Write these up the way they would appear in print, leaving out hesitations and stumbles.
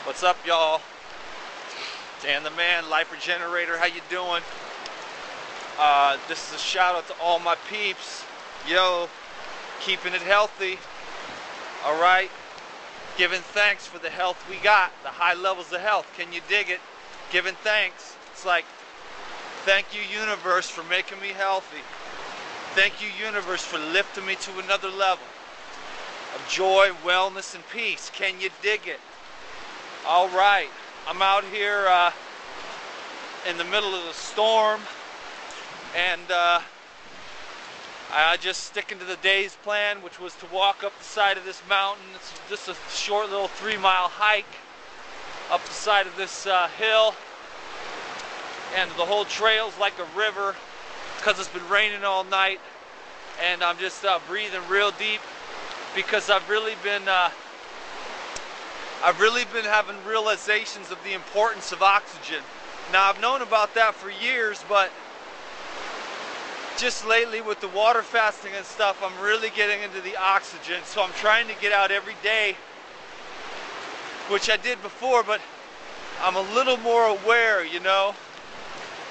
What's up, y'all? Dan the man, LifeRegenerator. How you doing? This is a shout out to all my peeps. Yo, keeping it healthy. All right, giving thanks for the health we got, the high levels of health. Can you dig it? Giving thanks. It's like, thank you, universe, for making me healthy. Thank you, universe, for lifting me to another level of joy, wellness, and peace. Can you dig it? All right, I'm out here in the middle of the storm, and I just sticking to the day's plan, which was to walk up the side of this mountain. It's just a short little 3-mile hike up the side of this hill, and the whole trail's like a river because it's been raining all night, and I'm just breathing real deep because I've really been having realizations of the importance of oxygen. Now, I've known about that for years, but just lately with the water fasting and stuff, I'm really getting into the oxygen. So I'm trying to get out every day, which I did before, but I'm a little more aware, you know,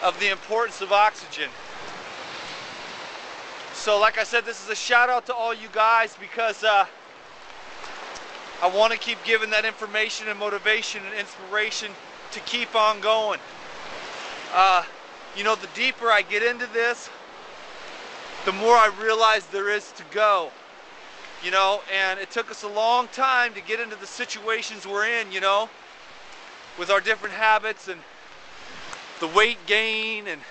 of the importance of oxygen. So like I said, this is a shout out to all you guys because I want to keep giving that information and motivation and inspiration to keep on going. You know, the deeper I get into this, the more I realize there is to go. You know, and it took us a long time to get into the situations we're in, you know, with our different habits and the weight gain and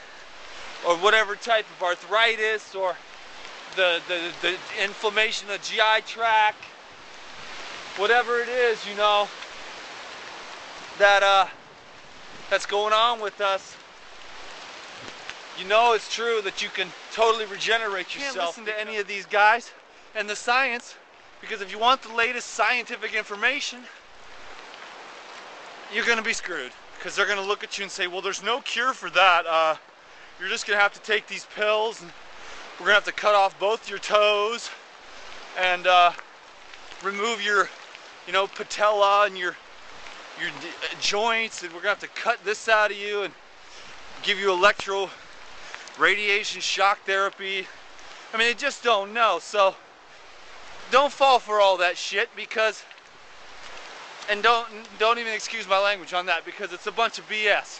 or whatever type of arthritis or the inflammation of the GI tract. Whatever it is, you know, that that's going on with us, you know it's true that you can totally regenerate yourself. You can't listen to any of these guys and the science, because if you want the latest scientific information, you're going to be screwed, because they're going to look at you and say, well, there's no cure for that. You're just going to have to take these pills, and we're going to have to cut off both your toes and remove your, you know, patella and your joints, and we're gonna have to cut this out of you and give you electro radiation shock therapy. I mean, they just don't know. So don't fall for all that shit, because, and don't even excuse my language on that, because it's a bunch of BS.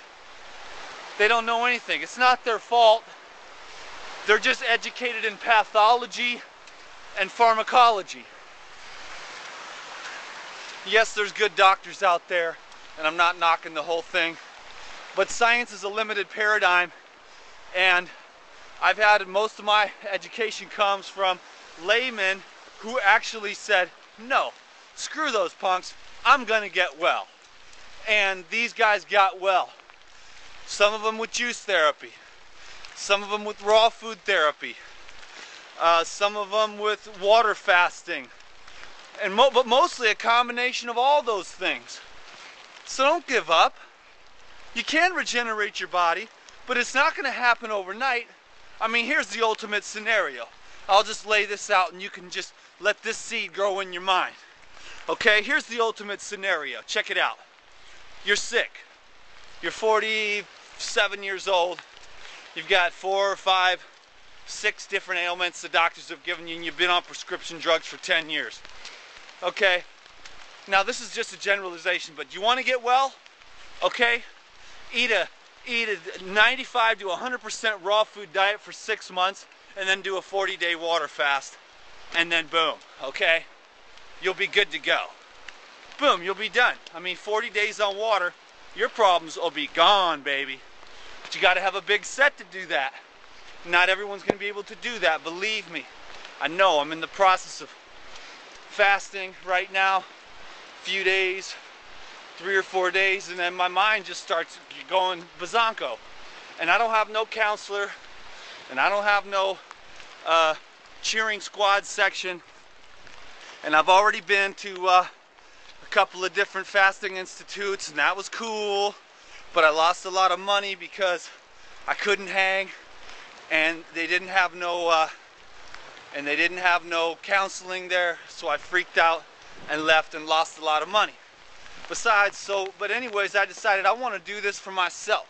They don't know anything. It's not their fault. They're just educated in pathology and pharmacology. Yes, there's good doctors out there, and I'm not knocking the whole thing, but science is a limited paradigm, and I've had most of my education comes from laymen who actually said, no, screw those punks, I'm gonna get well. And these guys got well. Some of them with juice therapy, some of them with raw food therapy, some of them with water fasting, but mostly a combination of all those things. So don't give up. You can regenerate your body, but it's not going to happen overnight. I mean, here's the ultimate scenario. I'll just lay this out and you can just let this seed grow in your mind. Okay, here's the ultimate scenario. Check it out. You're sick. You're 47 years old. You've got 4 or 5, 6 different ailments the doctors have given you, and you've been on prescription drugs for 10 years. Okay, now this is just a generalization, but you want to get well? Okay, eat a 95 to 100% raw food diet for 6 months, and then do a 40-day water fast, and then boom, okay? You'll be good to go. Boom, you'll be done. I mean, 40 days on water, your problems will be gone, baby. But you got to have a big set to do that. Not everyone's going to be able to do that, believe me. I know, I'm in the process of fasting right now, few days, 3 or 4 days, and then my mind just starts going bazonko. And I don't have no counselor, and I don't have no cheering squad section, and I've already been to a couple of different fasting institutes, and that was cool, but I lost a lot of money because I couldn't hang, and they didn't have no counseling there, so I freaked out and left and lost a lot of money. But anyways, I decided I want to do this for myself.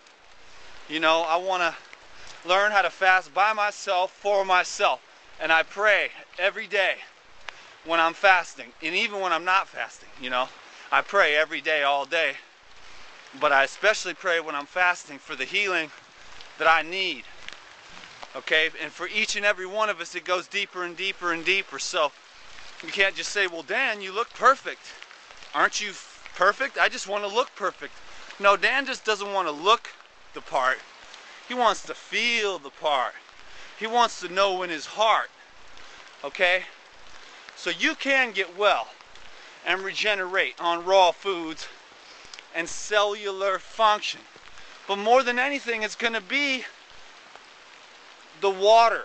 You know, I want to learn how to fast by myself, for myself. And I pray every day when I'm fasting, and even when I'm not fasting, you know. I pray every day, all day. But I especially pray when I'm fasting for the healing that I need. Okay? And for each and every one of us, it goes deeper and deeper and deeper. So you can't just say, well, Dan, you look perfect. Aren't you perfect? I just want to look perfect. No, Dan just doesn't want to look the part. He wants to feel the part. He wants to know in his heart. Okay? So you can get well and regenerate on raw foods and cellular function. But more than anything, it's going to be the water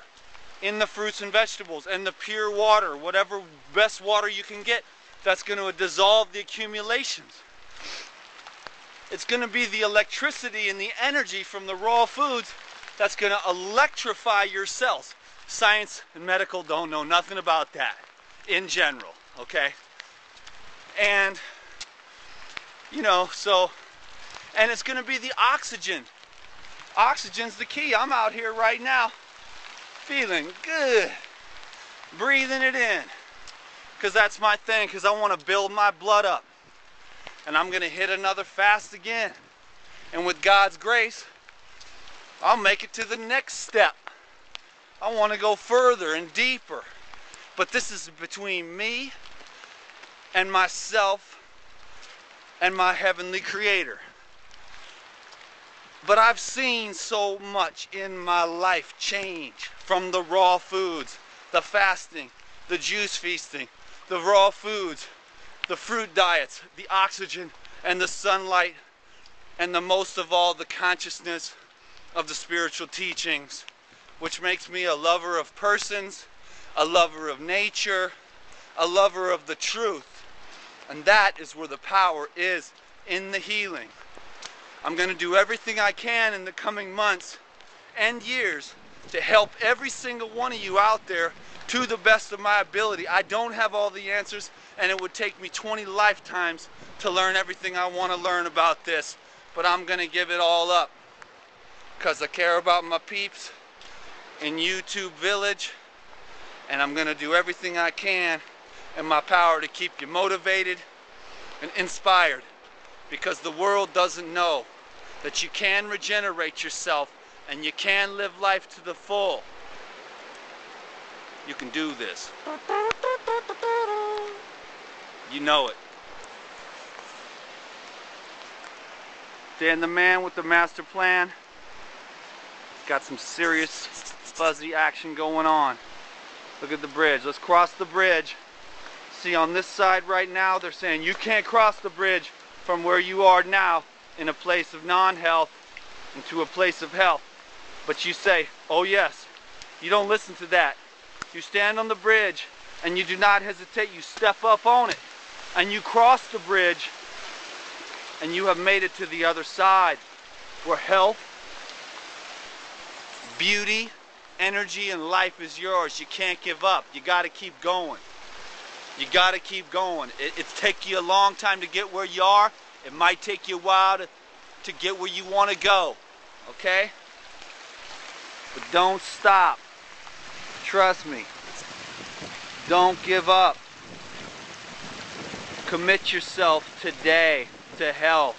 in the fruits and vegetables and the pure water, whatever best water you can get, that's going to dissolve the accumulations. It's going to be the electricity and the energy from the raw foods that's going to electrify your cells. Science and medical don't know nothing about that in general, okay? And, you know, so, and it's going to be the oxygen. Oxygen's the key. I'm out here right now feeling good, breathing it in, because that's my thing, because I want to build my blood up. And I'm going to hit another fast again. And with God's grace, I'll make it to the next step. I want to go further and deeper. But this is between me and myself and my heavenly creator. But I've seen so much in my life change from the raw foods, the fasting, the juice feasting, the raw foods, the fruit diets, the oxygen and the sunlight, and the most of all, the consciousness of the spiritual teachings, which makes me a lover of persons, a lover of nature, a lover of the truth. And that is where the power is, in the healing. I'm going to do everything I can in the coming months and years to help every single one of you out there to the best of my ability. I don't have all the answers, and it would take me 20 lifetimes to learn everything I want to learn about this. But I'm going to give it all up because I care about my peeps in YouTube Village, and I'm going to do everything I can in my power to keep you motivated and inspired, because the world doesn't know that you can regenerate yourself and you can live life to the full. You can do this. You know it. Dan the man with the master plan. Got some serious fuzzy action going on. Look at the bridge. Let's cross the bridge. See, on this side right now, they're saying you can't cross the bridge from where you are now in a place of non-health into a place of health. But you say, oh yes. You don't listen to that. You stand on the bridge and you do not hesitate. You step up on it and you cross the bridge, and you have made it to the other side where health, beauty, energy, and life is yours. You can't give up. You got to keep going. You got to keep going. It's taken you a long time to get where you are. It might take you a while to get where you want to go. Okay? But don't stop. Trust me. Don't give up. Commit yourself today to health.